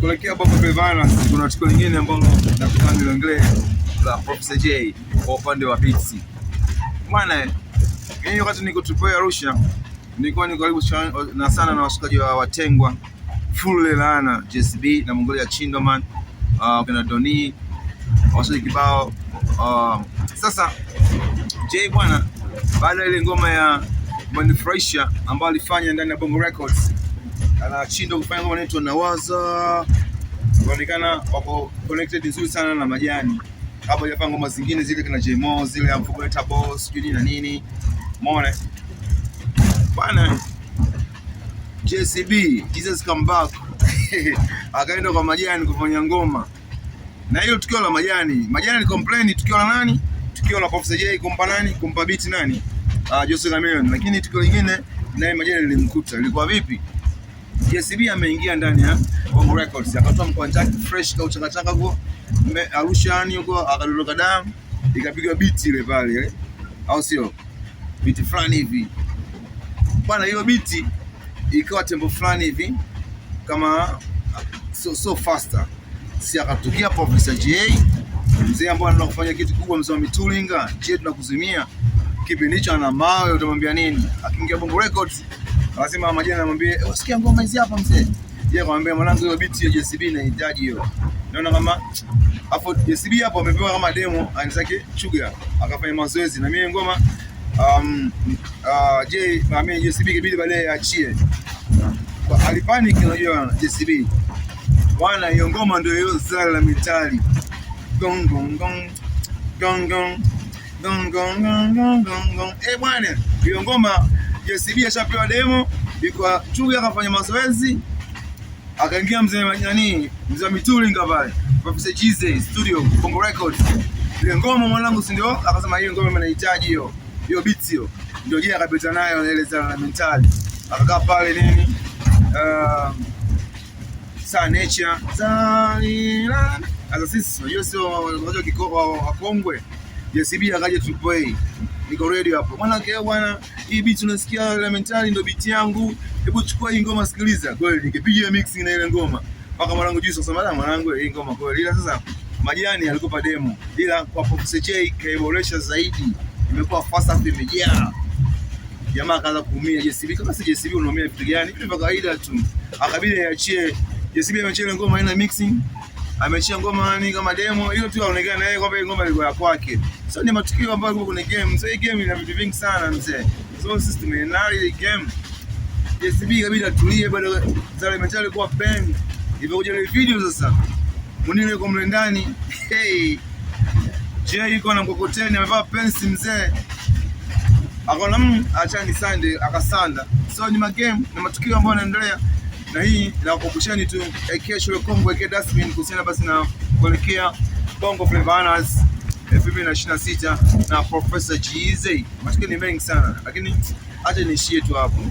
kuelekea Bongo Flava kuna tukio lingine ambalo nakutangalia la Professor Jay kwa upande wa beats. Bwana, mimi wakati niko Tupoe Arusha nilikuwa niko karibu na sana na washikaji wa Watengwa, Full Laana, JCB na Mongolia Chindoman, kuna Doni, washikaji kibao. Sasa Jay bwana, baada ya ile ngoma ya Manifurahisha ambayo alifanya ndani ya Bongo Records, ana Chindo kufanya ngoma inaitwa Nawaza, inaonekana wako connected nzuri sana na Majani. Hapo hajafanya ngoma zingine zile kina Jmo zile Amfukuleta Boss sijui na nini. Umeona bwana, JCB Jesus come back akaenda kwa Majani kufanya ngoma. Na hiyo tukio la Majani alicomplain tukio la nani? Tukio la Professor Jay kumpa nani? Kumpa beat nani? Jose Chameleone. Lakini tukio lingine naye Majani lilimkuta. Ilikuwa vipi? JCB ameingia ndani ya Bongo Records, akatoa mkwanja fresh kwa uchangachanga huko Arusha yani huko, akadondoka damu, ikapigwa beat ile pale, au sio? Beat fulani hivi. Bwana, hiyo beat ikawa tempo fulani hivi kama so faster. Si akatokea Professor Jay, mzee ambaye anataka kufanya kitu kubwa, mzee wa mitulinga, je, tunakuzimia. Kipindi hicho ana mawe, utamwambia nini? Akiingia Bongo Records anasema Majani anamwambia, "Usikia ngoma hizi hapa mzee." Yeye akamwambia, "Mwanangu, hiyo beat ya JCB inahitaji hiyo." Naona kama hapo JCB hapo amepewa kama demo, anataka chuga akafanya mazoezi na mimi ngoma JCB kibidi baadaye aachie. Kwa alipanic, unajua JCB. Bwana, hiyo ngoma ndio hiyo zala la mitali. Gong gong gong gong gong gong gong gong gong. Bwana, hiyo ngoma JCB ashapewa demo, iko chuga akafanya mazoezi, akaingia mzee Majani, mzee mitulinga pale Professor Jay studio Bongo Records. Ile ngoma mwanangu, si ndio? Akasema hiyo ngoma inahitaji hiyo beat hiyo. Ndio Jay akapita nayo ile za mentali. Akakaa pale nini? Sa nature. Zalila. Sasa sisi unajua sio unajua kikao wa Kongwe. JCB akaja Tupoe. Niko ready hapo. Mwanangu bwana, hii beat unasikia ile mentali ndio beat yangu. Hebu chukua hii ngoma sikiliza. Kweli nikipiga mixing na ile ngoma. Mpaka mwanangu Juice akasema, "Mwanangu, hii ngoma kweli." Ila sasa Majani alikupa demo. Ila kwa Professor Jay kaiboresha zaidi. Imekuwa faster, imejaa. Jamaa akaanza kuumia JCB. Kama si JCB unaumia vitu gani? Kitu vya kawaida tu. Akabidi aachie. JCB ameachia ngoma haina mixing. Ameachia ngoma yani kama demo. Hiyo tu aonekana na yeye kwamba ile ngoma ilikuwa ya kwake. So ni matukio ambayo yako kwenye game. So hii game ina vitu vingi sana mzee. So sisi tumenari game. JCB kabisa atulie, bado zile mentali kwa bang. Ilivyokuja ile video sasa. Munile yuko mle ndani. Hey. Jay yuko na mkokoteni amevaa pensi mzee. Akaona acha ni Sunday akasanda. So ni magame na matukio ambayo yanaendelea. Na hii na kukumbusheni tu kesho Kongo weke dustbin kuhusiana basi na kuelekea Bongo Flava 2026 na Professor Jay. Matukio ni mengi sana, lakini acha niishie tu hapo.